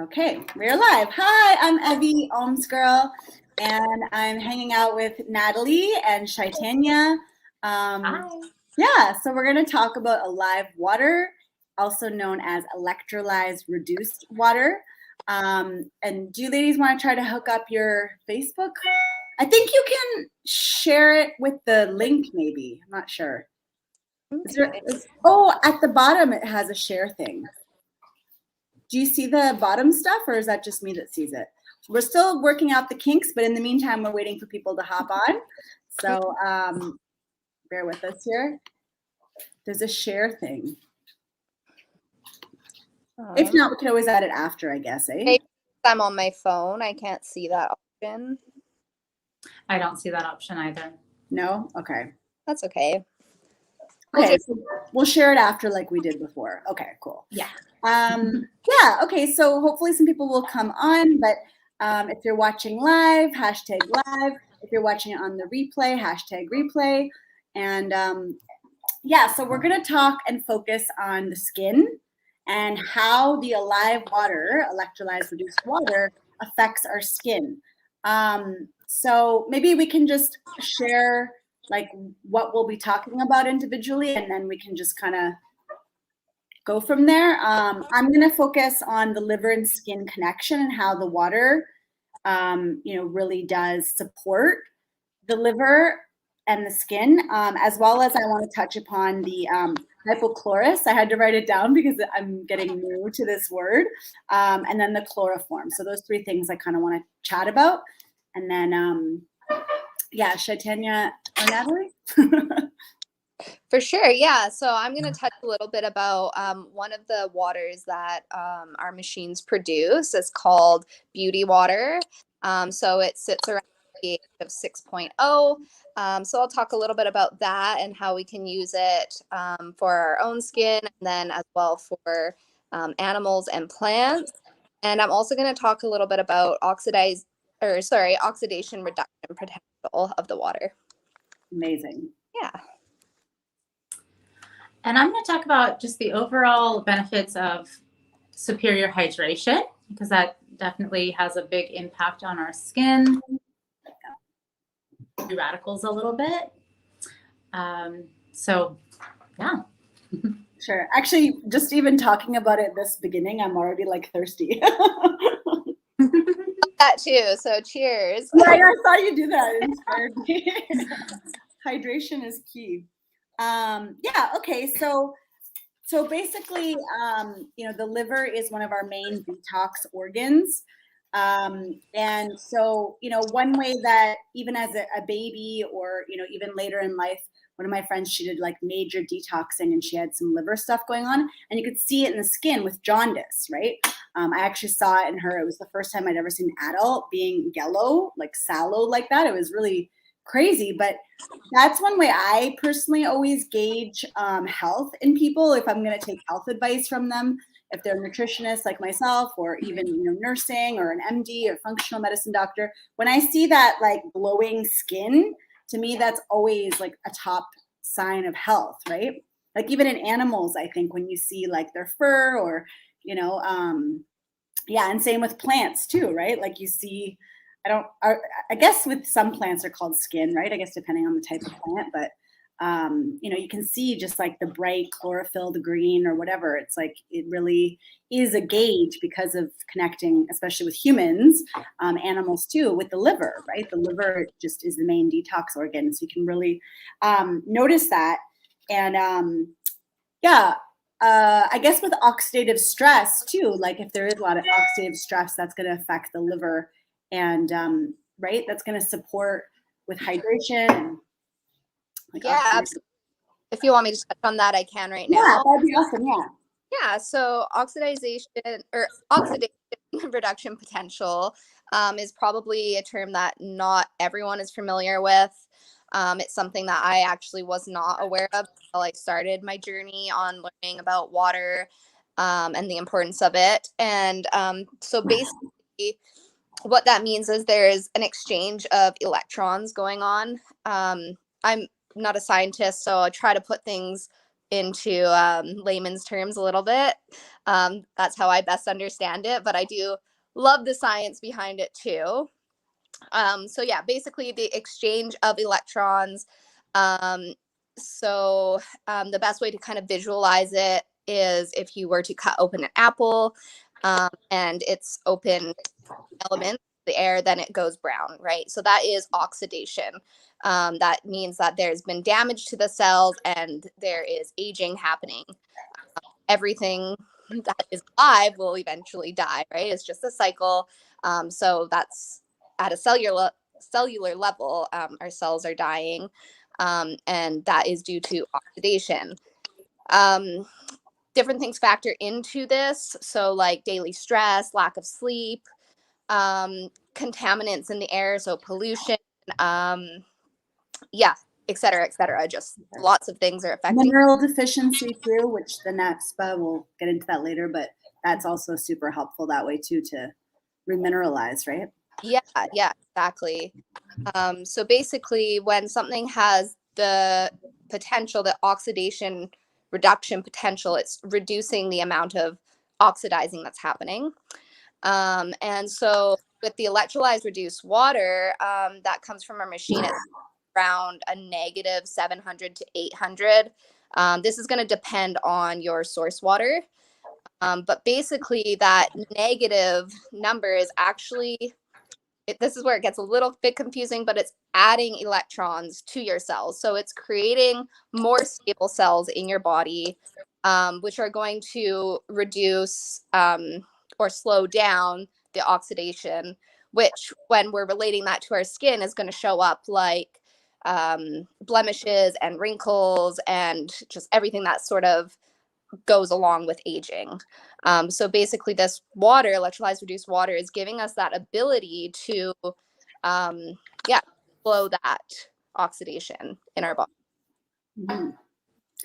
Okay, we're live. Hi, I'm Evie, Ohms Girl, and I'm hanging out with Natalie and 𝒮𝓃𝓃. Hi. Yeah, so we're going to talk about alive water, also known as electrolyzed reduced water. And do you ladies want to try to hook up your Facebook? I think you can share it with the link, maybe. I'm not sure. Oh, at the bottom it has a share thing. Do you see the bottom stuff, or is that just me that sees it? We're still working out the kinks, but in the meantime, we're waiting for people to hop on. So bear with us here. There's a share thing. If not, we can always add it after, I guess, eh? I'm on my phone. I can't see that option. I don't see that option either. No? Okay. That's okay. Okay, so we'll share it after like we did before. Okay, cool. Yeah. Yeah, okay, so hopefully some people will come on, but if you're watching live, hashtag live. If you're watching it on the replay, hashtag replay. And yeah, so we're gonna talk and focus on the skin and how the alive water, electrolyzed reduced water, affects our skin. So maybe we can just share like what we'll be talking about individually, and then we can just kind of go from there. I'm going to focus on the liver and skin connection and how the water, really does support the liver and the skin, as well as I want to touch upon the hypochlorous. I had to write it down because I'm getting new to this word, and then the chloroform. So those three things I kind of want to chat about, and then yeah, 𝒮𝓃𝓃 or Natalie? For sure, yeah. So I'm going to touch a little bit about one of the waters that our machines produce. It's called beauty water. So it sits around the pH of 6.0. So I'll talk a little bit about that and how we can use it for our own skin, and then as well for animals and plants. And I'm also going to talk a little bit about oxidation reduction potential of the water. Amazing. Yeah. And I'm going to talk about just the overall benefits of superior hydration, because that definitely has a big impact on our skin. Free radicals a little bit. So, yeah. Sure. Actually, just even talking about it this beginning, I'm already like thirsty. That too. So cheers. Yeah, I saw you do that. It inspired me. Hydration is key. Yeah. Okay. So basically, the liver is one of our main detox organs. And so, one way that even as a baby or, even later in life, one of my friends, she did like major detoxing and she had some liver stuff going on, and you could see it in the skin with jaundice, right? I actually saw it in her. It was the first time I'd ever seen an adult being yellow, like sallow like that. It was really crazy, but that's one way I personally always gauge health in people. If I'm going to take health advice from them, if they're nutritionists like myself, or even nursing or an MD or functional medicine doctor, when I see that like glowing skin, to me that's always like a top sign of health, right? Like even in animals, I think when you see like their fur or yeah, and same with plants too, right? Like you see, I guess with some plants are called skin, right? I guess depending on the type of plant, but you can see just like the bright chlorophyll, the green or whatever. It's like, it really is a gauge because of connecting, especially with humans, animals too, with the liver, right? The liver just is the main detox organ. So you can really notice that. And yeah, I guess with oxidative stress too, like if there is a lot of oxidative stress, that's going to affect the liver, and right, that's going to support with hydration. And, like, yeah, absolutely. If you want me to touch on that, I can right now. Yeah, that'd be awesome. Yeah. Yeah. So oxidation reduction potential is probably a term that not everyone is familiar with. It's something that I actually was not aware of until I started my journey on learning about water and the importance of it. And so basically what that means is there is an exchange of electrons going on. I'm not a scientist, so I try to put things into layman's terms a little bit. That's how I best understand it, but I do love the science behind it too. So yeah, basically the exchange of electrons. The best way to kind of visualize it is if you were to cut open an apple and its open elements, the air, then it goes brown, right? So that is oxidation. That means that there's been damage to the cells and there is aging happening. Everything that is alive will eventually die, right? It's just a cycle. So that's at a cellular level, our cells are dying, and that is due to oxidation. Different things factor into this. So like daily stress, lack of sleep, contaminants in the air, so pollution, yeah, et cetera. Just lots of things are affecting. Mineral deficiency too, which the next we'll get into that later, but that's also super helpful that way too, to remineralize, right? Yeah, exactly. So basically when something has the potential, the oxidation reduction potential, it's reducing the amount of oxidizing that's happening. And so with the electrolyzed reduced water, that comes from our machine at around a negative 700 to 800. This is going to depend on your source water. But basically that negative number is actually, this is where it gets a little bit confusing, but it's adding electrons to your cells. So it's creating more stable cells in your body, which are going to reduce or slow down the oxidation, which when we're relating that to our skin is going to show up like blemishes and wrinkles and just everything that sort of goes along with aging. So basically this water, electrolyzed reduced water, is giving us that ability to slow that oxidation in our body. Mm-hmm.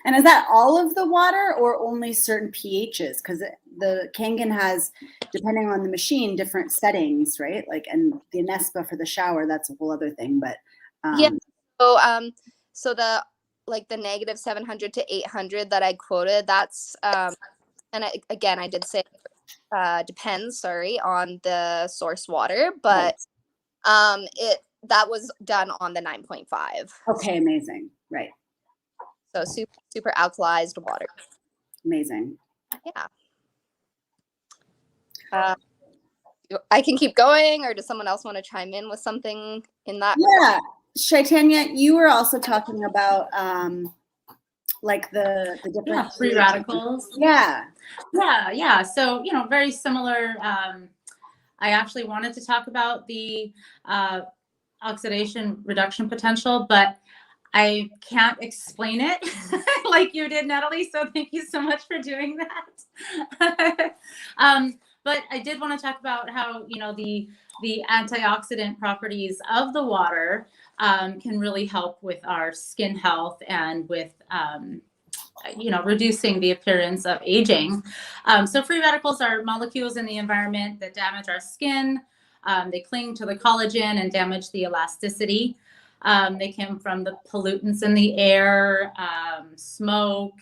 And is that all of the water or only certain pHs? Because the Kangen has, depending on the machine, different settings, right? Like, and the Anespa for the shower, that's a whole other thing. But yeah, so the negative 700 to 800 that I quoted, that's again I did say depends, on the source water, but that was done on the 9.5. Okay, amazing, right? So super alkalized water. Amazing. Yeah. I can keep going, or does someone else want to chime in with something in that? Yeah, Chaitanya, you were also talking about like the different free radicals. Yeah. So very similar. I actually wanted to talk about the oxidation reduction potential, but I can't explain it like you did, Natalie. So thank you so much for doing that. But I did want to talk about how, the antioxidant properties of the water can really help with our skin health and with, reducing the appearance of aging. So free radicals are molecules in the environment that damage our skin. They cling to the collagen and damage the elasticity. They come from the pollutants in the air, smoke,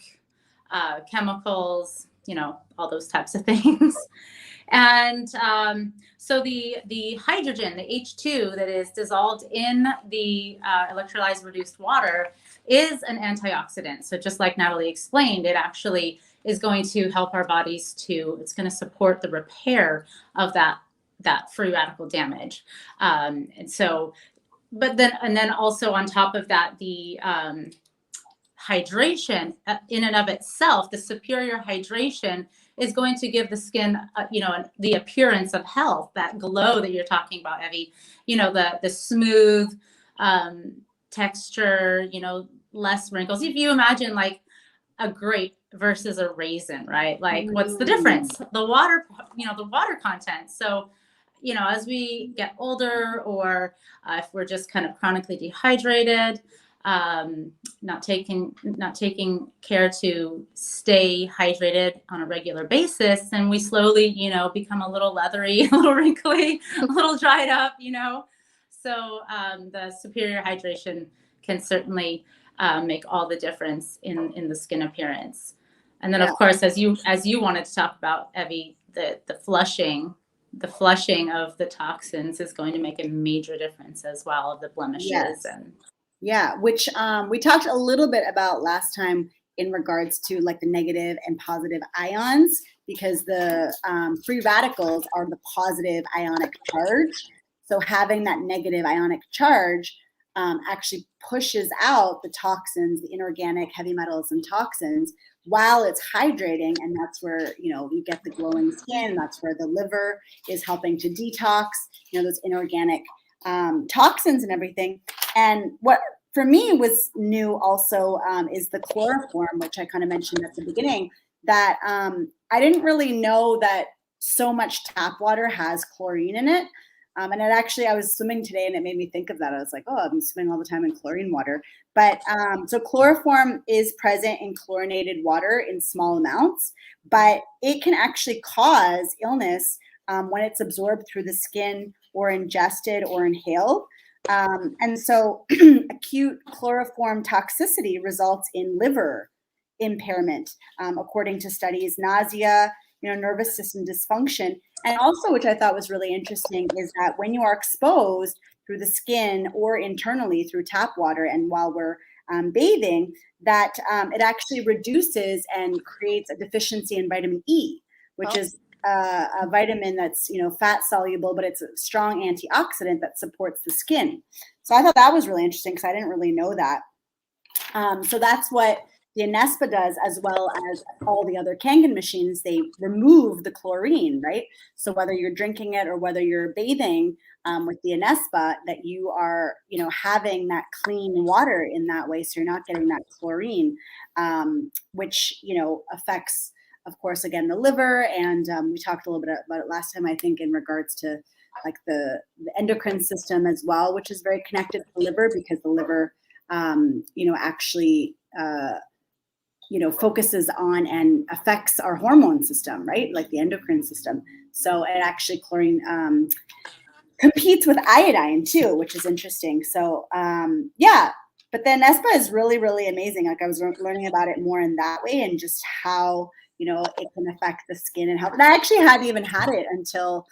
chemicals, all those types of things. And so the hydrogen, the H2 that is dissolved in the electrolyzed reduced water is an antioxidant. So just like Natalie explained, it actually is going to help our bodies it's going to support the repair of that free radical damage. And then also on top of that, the hydration in and of itself, the superior hydration is going to give the skin, the appearance of health, that glow that you're talking about, Evie, the smooth texture, less wrinkles. If you imagine like a grape versus a raisin, right? Like what's the difference? The water, the water content. So, as we get older, or if we're just kind of chronically dehydrated, not taking care to stay hydrated on a regular basis, and we slowly, become a little leathery, a little wrinkly, a little dried up, So the superior hydration can certainly make all the difference in the skin appearance. And then, of course, as you wanted to talk about, Evie, the flushing of the toxins is going to make a major difference as well, of the blemishes. Yes. And yeah, which we talked a little bit about last time in regards to like the negative and positive ions, because the free radicals are the positive ionic charge. So having that negative ionic charge actually pushes out the toxins, the inorganic heavy metals and toxins, while it's hydrating. And that's where, you get the glowing skin. That's where the liver is helping to detox, those inorganic toxins and everything. And what for me was new also is the chloroform, which I kind of mentioned at the beginning, that I didn't really know that so much tap water has chlorine in it. And I was swimming today and it made me think of that. I was like, oh, I've been swimming all the time in chlorine water. But so chloroform is present in chlorinated water in small amounts, but it can actually cause illness when it's absorbed through the skin or ingested or inhaled. And so acute chloroform toxicity results in liver impairment, according to studies, nausea, nervous system dysfunction. And also, which I thought was really interesting, is that when you are exposed through the skin or internally through tap water, and while we're bathing, that it actually reduces and creates a deficiency in vitamin E, which is a vitamin that's fat soluble, but it's a strong antioxidant that supports the skin. So I thought that was really interesting because I didn't really know that. So that's what the Anespa does, as well as all the other Kangen machines. They remove the chlorine, right? So whether you're drinking it or whether you're bathing with the Anespa, that you are, having that clean water in that way. So you're not getting that chlorine, which, affects, of course, again, the liver. And we talked a little bit about it last time, I think, in regards to like the endocrine system as well, which is very connected to the liver, because the liver, actually, focuses on and affects our hormone system, right? Like the endocrine system. So it actually, chlorine competes with iodine too, which is interesting. So but then Anespa is really, really amazing. Like I was learning about it more in that way, and just how, it can affect the skin and health. And I actually hadn't even had it until,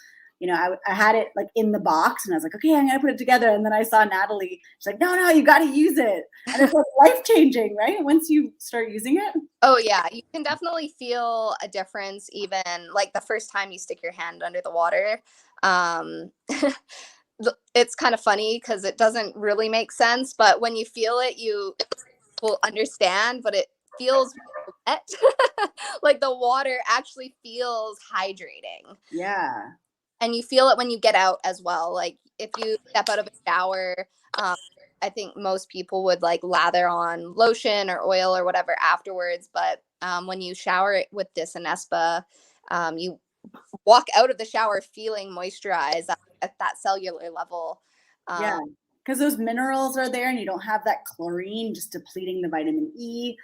I had it like in the box, and I was like, okay, I'm going to put it together. And then I saw Natalie, she's like, no, you got to use it. And it's like life-changing, right? Once you start using it. Oh yeah, you can definitely feel a difference, even like the first time you stick your hand under the water. It's kind of funny because it doesn't really make sense, but when you feel it, you will understand, but it feels wet. Like the water actually feels hydrating. Yeah. And you feel it when you get out as well. Like if you step out of a shower, I think most people would like lather on lotion or oil or whatever afterwards. But when you shower it with this Anespa, you walk out of the shower feeling moisturized at that cellular level. Yeah, because those minerals are there, and you don't have that chlorine just depleting the vitamin E.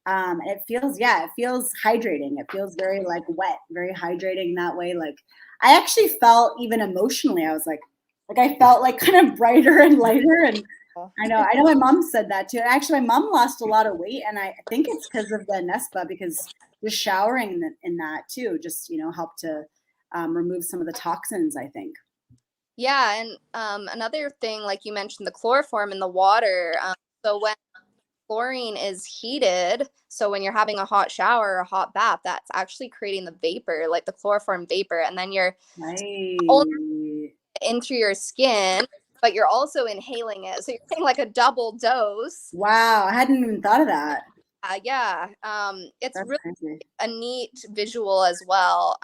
And it feels hydrating. It feels very like wet, very hydrating that way. Like I actually felt, even emotionally, I was like I felt like kind of brighter and lighter. And I know my mom said that too. And actually, my mom lost a lot of weight, and I think it's because of the Anespa, because just showering in that too just helped to remove some of the toxins, I think. Yeah, and another thing, like you mentioned, the chloroform in the water. So when chlorine is heated, so when you're having a hot shower or a hot bath, that's actually creating the vapor, like the chloroform vapor, and then you're only in through your skin, but you're also inhaling it, so you're getting like a double dose. Wow, I hadn't even thought of that. Yeah, it's That's really crazy. a neat visual as well.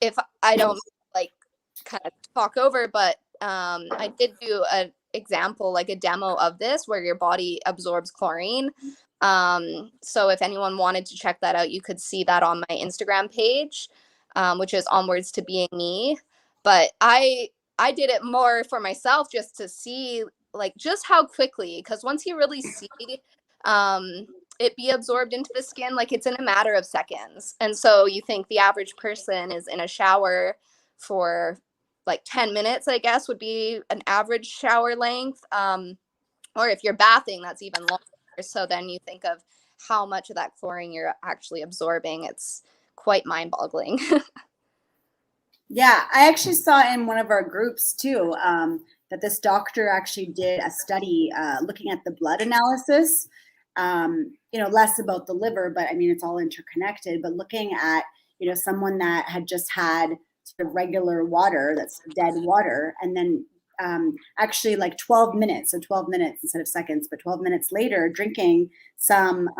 If I don't like kind of talk over, but I did do an example, like a demo of this, where your body absorbs chlorine. So if anyone wanted to check that out, you could see that on my Instagram page, which is Onwards to Being Me. But I did it more for myself, just to see like just how quickly, because once you really see it be absorbed into the skin, like it's in a matter of seconds. And so you think the average person is in a shower for like 10 minutes, I guess, would be an average shower length. Or if you're bathing, that's even longer. So then you think of how much of that chlorine you're actually absorbing. It's quite mind-boggling. Yeah, I actually saw in one of our groups too that this doctor actually did a study looking at the blood analysis. Less about the liver, but I mean it's all interconnected. But looking at someone that had just had sort of regular water, that's dead water, and then actually like 12 minutes, so 12 minutes instead of seconds, but 12 minutes later, drinking some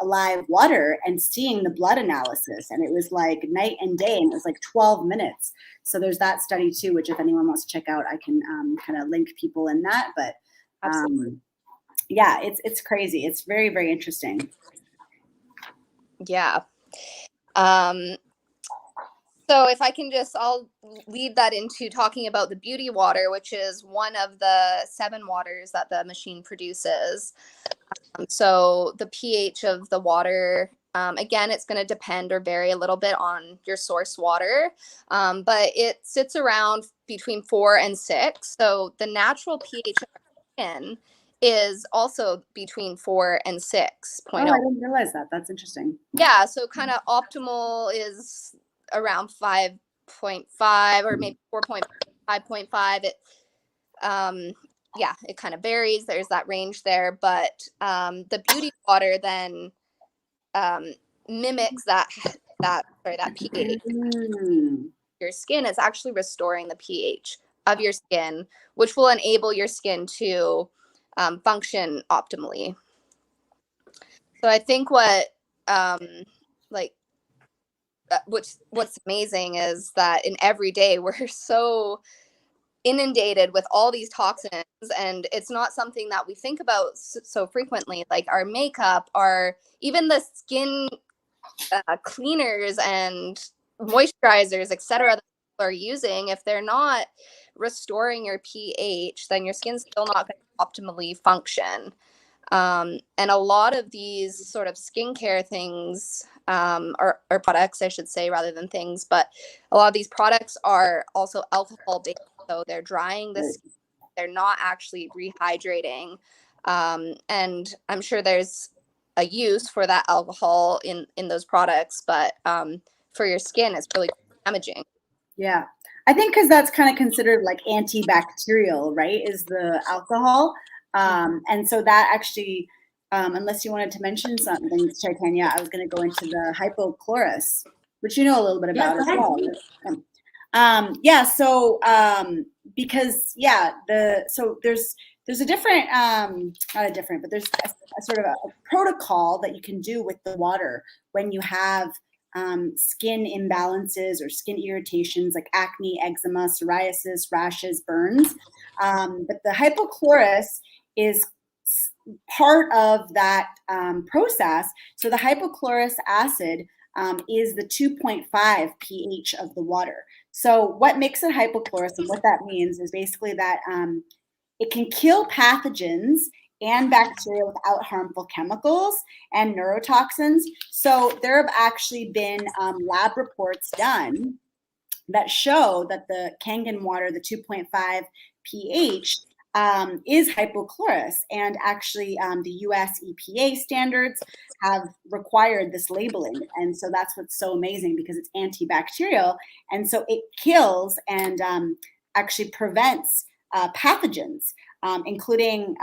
alive water and seeing the blood analysis. And it was like night and day, and it was like 12 minutes. So there's that study too, which if anyone wants to check out, I can kind of link people in that. But yeah, it's crazy. It's very, very interesting. Yeah. So if I can I'll lead that into talking about the beauty water, which is one of the 7 waters that the machine produces. So the pH of the water, again, it's going to depend or vary a little bit on your source water, but it sits around between 4 and 6. So the natural pH of our skin is also between 4 and 6. Oh, I didn't realize that. That's interesting. Yeah, so kind of optimal is around 5.5 or maybe 4.5, 5.5. It kind of varies. There's that range there, but the beauty water then mimics that pH. Your skin is actually restoring the pH of your skin, which will enable your skin to function optimally. So I think what's amazing is that in every day we're so inundated with all these toxins, and it's not something that we think about so frequently, like our makeup, even the skin cleaners and moisturizers, etc., that people are using. If they're not restoring your pH, then your skin's still not going to optimally function. And a lot of these sort of skincare things, or products, I should say, rather than things, but a lot of these products are also alcohol based. So they're drying the skin, they're not actually rehydrating. And I'm sure there's a use for that alcohol in those products, but for your skin, it's really damaging. Yeah. I think because that's kind of considered like antibacterial, right, is the alcohol. And so that actually, unless you wanted to mention something, Chaitanya, I was going to go into the hypochlorous, which you know a little bit about as well. Because there's a different, not a different, but there's a sort of a protocol that you can do with the water when you have skin imbalances or skin irritations like acne, eczema, psoriasis, rashes, burns. But the hypochlorous is part of that process. So the hypochlorous acid is the 2.5 pH of the water. So what makes it hypochlorous, and what that means is basically that it can kill pathogens and bacteria without harmful chemicals and neurotoxins. So there have actually been lab reports done that show that the Kangen water, the 2.5 pH, is hypochlorous. And actually the US EPA standards have required this labeling. And so that's what's so amazing, because it's antibacterial. And so it kills and actually prevents pathogens, including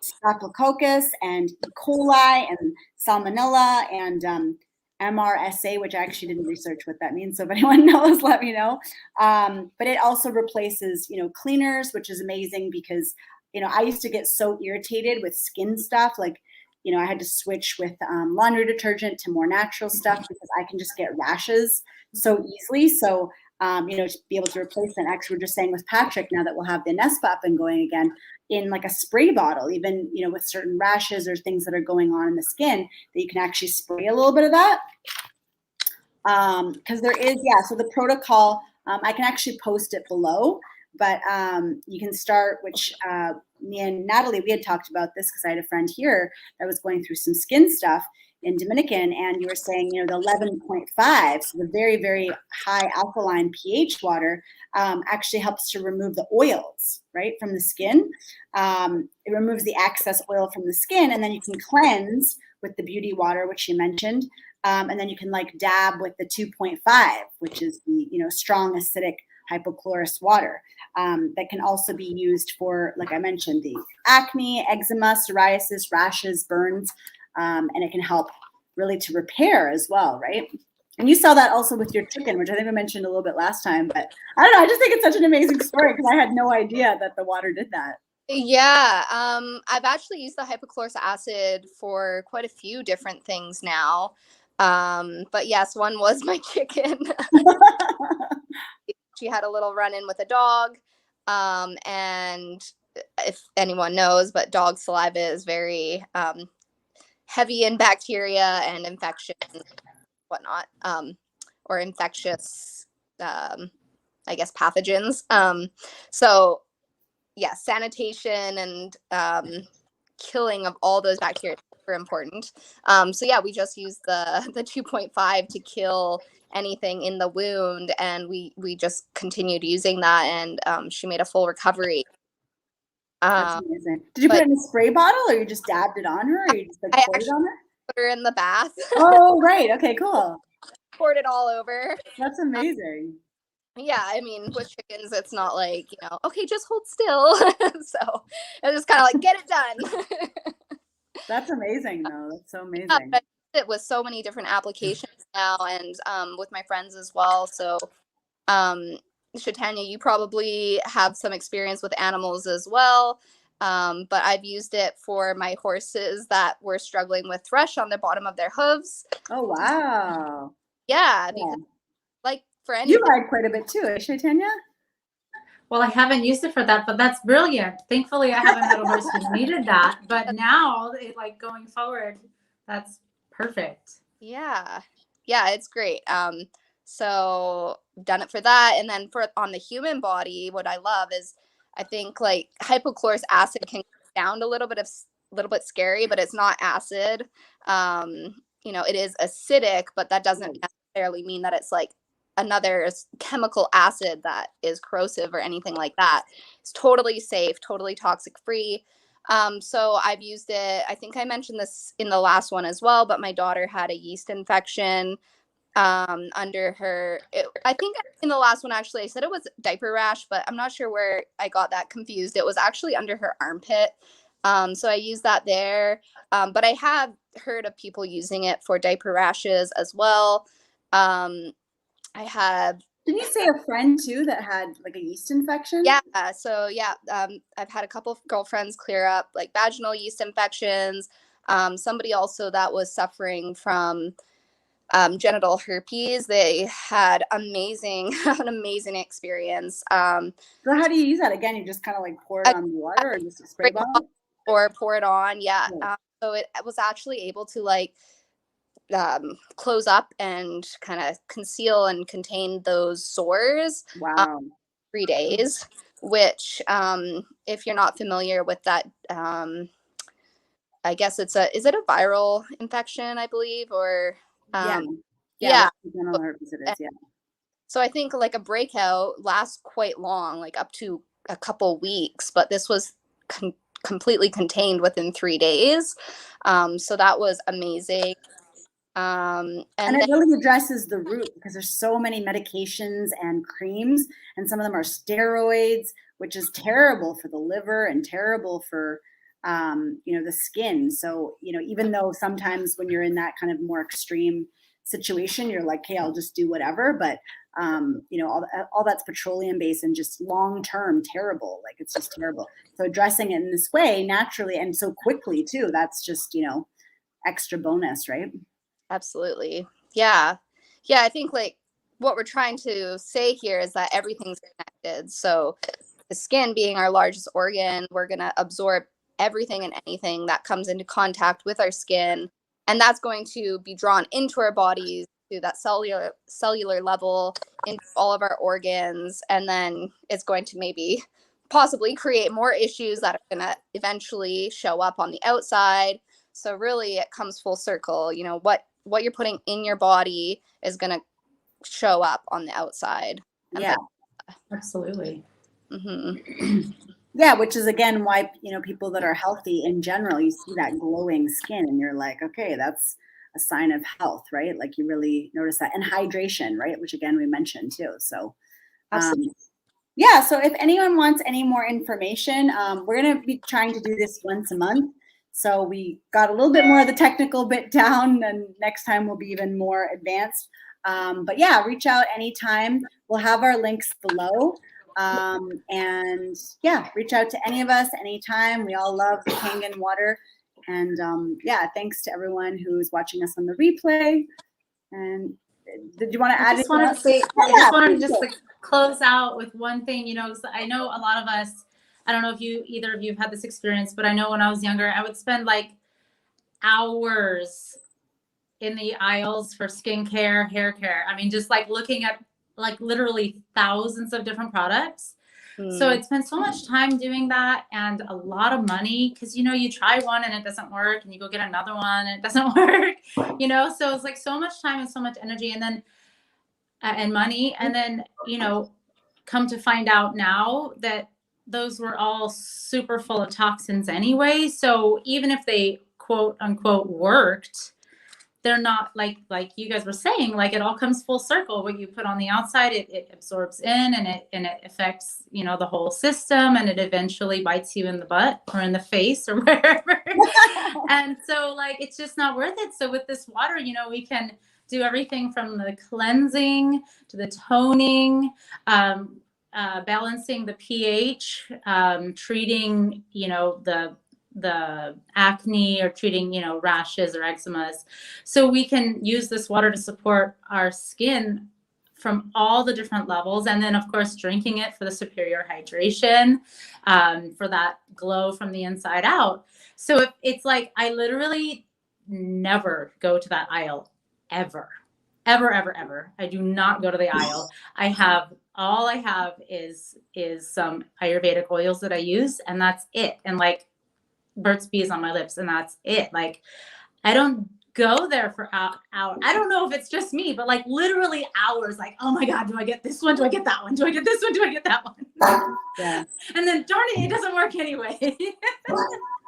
Staphylococcus and E. coli and Salmonella and MRSA, which I actually didn't research what that means. So if anyone knows, let me know. But it also replaces, cleaners, which is amazing because, I used to get so irritated with skin stuff. Like, I had to switch with laundry detergent to more natural stuff because I can just get rashes so easily. So, to be able to replace that. Actually, we're just saying with Patrick now that we'll have the Nespa up and going again in like a spray bottle, even, with certain rashes or things that are going on in the skin, that you can actually spray a little bit of that. Because there is, so the protocol, I can actually post it below, but you can start, which me and Natalie, we had talked about this because I had a friend here that was going through some skin stuff, in Dominican, and you were saying, the 11.5, so the very, very high alkaline pH water actually helps to remove the oils, right, from the skin. It removes the excess oil from the skin, and then you can cleanse with the beauty water, which you mentioned, and then you can like dab with the 2.5, which is the strong acidic hypochlorous water that can also be used for, like I mentioned, the acne, eczema, psoriasis, rashes, burns, and it can help really to repair as well, right? And you saw that also with your chicken, which I think I mentioned a little bit last time, but I don't know, I just think it's such an amazing story because I had no idea that the water did that. Yeah, I've actually used the hypochlorous acid for quite a few different things now. But yes, one was my chicken. She had a little run-in with a dog. And if anyone knows, but dog saliva is very heavy in bacteria and infection, whatnot, or infectious, I guess, pathogens. So yeah, sanitation and killing of all those bacteria is super important. So yeah, we just used the 2.5 to kill anything in the wound, and we just continued using that, and she made a full recovery. That's amazing. Did you put it in a spray bottle, or you just dabbed it on her, or you just like poured it on her? Put her in the bath. Oh, right. Okay, cool. Poured it all over. That's amazing. Yeah, I mean, with chickens, it's not like, okay, just hold still. So it's just kind of like, get it done. That's amazing, though. That's so amazing. Yeah, it with so many different applications now, and with my friends as well. So, 𝒮𝓃, you probably have some experience with animals as well. But I've used it for my horses that were struggling with thrush on the bottom of their hooves. Oh, wow. Yeah, because like for anything. You ride quite a bit too, 𝒮𝓃? Well, I haven't used it for that, but that's brilliant. Thankfully, I haven't had a horse who needed that. But now, going forward, that's perfect. Yeah, it's great. So done it for that, and then on the human body, what I love is I think like hypochlorous acid can sound a little bit scary, but it's not acid. It is acidic, but that doesn't necessarily mean that it's like another chemical acid that is corrosive or anything like that. It's totally safe, totally toxic free. So I've used it. I think I mentioned this in the last one as well, but my daughter had a yeast infection under her. I think in the last one, actually, I said it was diaper rash, but I'm not sure where I got that confused. It was actually under her armpit. So I used that there. But I have heard of people using it for diaper rashes as well. I have. Didn't you say a friend too that had like a yeast infection? Yeah. So yeah, I've had a couple of girlfriends clear up like vaginal yeast infections. Somebody also that was suffering from genital herpes. They had an amazing experience. So how do you use that? Again, you just kind of like pour it on the water, or just a spray bottle? Or pour it on. Yeah. So it was actually able to like close up and kind of conceal and contain those sores. Wow. 3 days, which if you're not familiar with that, I guess is it a viral infection, I believe, or yeah. Genital herpes it is, yeah. So I think like a breakout lasts quite long, like up to a couple weeks, but this was completely contained within 3 days. So that was amazing. And it really addresses the root, because there's so many medications and creams, and some of them are steroids, which is terrible for the liver and terrible for the skin. So even though sometimes when you're in that kind of more extreme situation, you're like, hey, I'll just do whatever, but all that's petroleum based and just long term terrible. Like, it's just terrible. So addressing it in this way naturally and so quickly too, that's just extra bonus, right? Absolutely. Yeah. I think like what we're trying to say here is that everything's connected. So the skin being our largest organ, we're going to absorb everything and anything that comes into contact with our skin, and that's going to be drawn into our bodies to that cellular level, into all of our organs, and then it's going to maybe possibly create more issues that are going to eventually show up on the outside. So really it comes full circle. You know, what you're putting in your body is going to show up on the outside. Yeah. Absolutely. Mm-hmm. Yeah, which is again why, you know, people that are healthy in general, you see that glowing skin and you're like, okay, that's a sign of health, right? Like you really notice that. And hydration, right? Which again, we mentioned too. So, Absolutely. yeah. So if anyone wants any more information, we're going to be trying to do this once a month. So we got a little bit more of the technical bit down, and next time we'll be even more advanced. But yeah, reach out anytime. We'll have our links below. And yeah, reach out to any of us anytime. We all love the Kangen water. And yeah, thanks to everyone who's watching us on the replay. And did you want to add? I just wanted to say, I just wanted to just like close out with one thing, you know, 'cause I know a lot of us, I don't know if either of you have had this experience, but I know when I was younger, I would spend like hours in the aisles for skincare, hair care. I mean, just like looking at like literally thousands of different products. So I'd spend so much time doing that and a lot of money because, you know, you try one and it doesn't work and you go get another one and it doesn't work, you know, so it's like so much time and so much energy and then and money. And then, you know, come to find out now that those were all super full of toxins anyway. So even if they quote unquote worked, they're not like you guys were saying, like it all comes full circle. What you put on the outside, it absorbs in and it affects, you know, the whole system, and it eventually bites you in the butt or in the face or wherever. And so like, it's just not worth it. So with this water, you know, we can do everything from the cleansing to the toning, balancing the pH, treating, you know, the acne or treating, you know, rashes or eczemas. So we can use this water to support our skin from all the different levels. And then of course, drinking it for the superior hydration, for that glow from the inside out. So it's like, I literally never go to that aisle ever. I do not go to the aisle. All I have is some Ayurvedic oils that I use, and that's it. And like Burt's Bees on my lips, and that's it. Like, I don't go there for hours. I don't know if it's just me, but like literally hours, like, oh my God, do I get this one? Do I get that one? Do I get this one? Do I get that one? Yeah. And then darn it doesn't work anyway.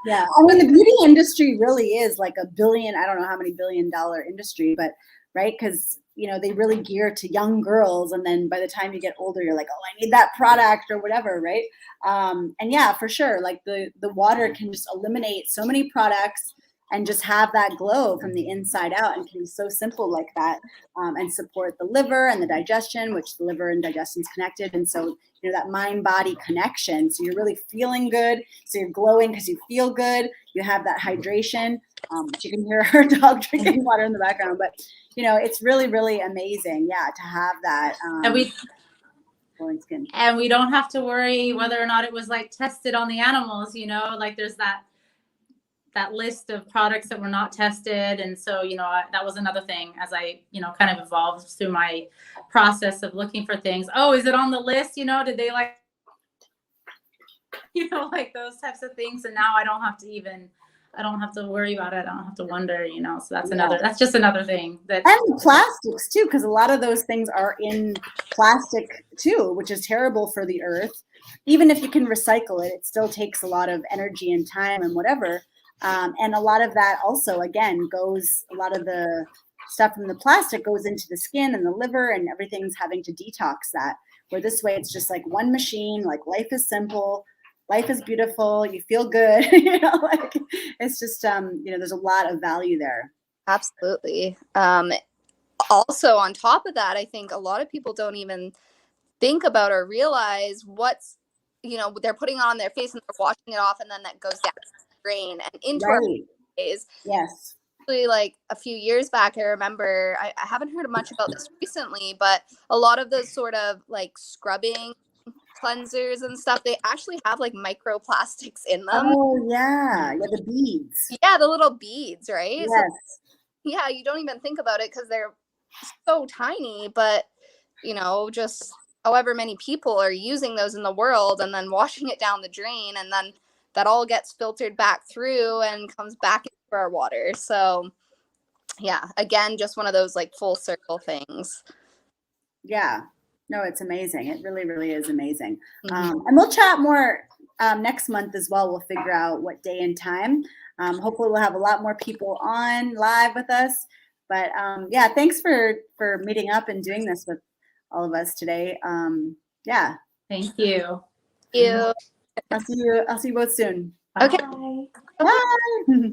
Yeah. I mean, the beauty industry really is like a billion, I don't know how many $billion industry, but right. Cause you know, they really gear to young girls. And then by the time you get older, you're like, oh, I need that product or whatever. Right. And yeah, for sure. Like the water can just eliminate so many products and just have that glow from the inside out, and can be so simple like that, and support the liver and the digestion, which the liver and digestion is connected. And so, you know, that mind-body connection. So you're really feeling good. So you're glowing because you feel good. You have that hydration. You can hear her dog drinking water in the background, but you know, it's really, really amazing. Yeah. To have that. And glowing skin. And we don't have to worry whether or not it was like tested on the animals, you know, like there's that list of products that were not tested. And so, you know, that was another thing as I, you know, kind of evolved through my process of looking for things. Oh, is it on the list? You know, did they like, you know, like those types of things. And now I don't have to worry about it. I don't have to wonder, you know, so that's just another thing that. And plastics too, because a lot of those things are in plastic too, which is terrible for the earth. Even if you can recycle it, it still takes a lot of energy and time and whatever. And a lot of that also, again, a lot of the stuff from the plastic goes into the skin and the liver, and everything's having to detox that. Where this way, it's just like one machine, like life is simple, life is beautiful, you feel good, you know, like it's just, you know, there's a lot of value there. Absolutely. Also, on top of that, I think a lot of people don't even think about or realize what's, you know, they're putting on their face and they're washing it off, and then that goes down the drain and into our days. Yes. Actually, like a few years back, I remember, I haven't heard much about this recently, but a lot of those sort of like scrubbing cleansers and stuff, they actually have like microplastics in them. Oh yeah, the beads. Yeah, the little beads, right? Yes. So, yeah, you don't even think about it because they're so tiny, but you know, just however many people are using those in the world and then washing it down the drain, and then that all gets filtered back through and comes back into for our water. So yeah, again, just one of those like full circle things. Yeah. No, it's amazing. It really, really is amazing. Mhm. And we'll chat more next month as well. We'll figure out what day and time. Hopefully we'll have a lot more people on live with us. But yeah, thanks for meeting up and doing this with all of us today. Yeah. Thank you. Thank you. I'll see you both soon. Okay. Bye. Bye.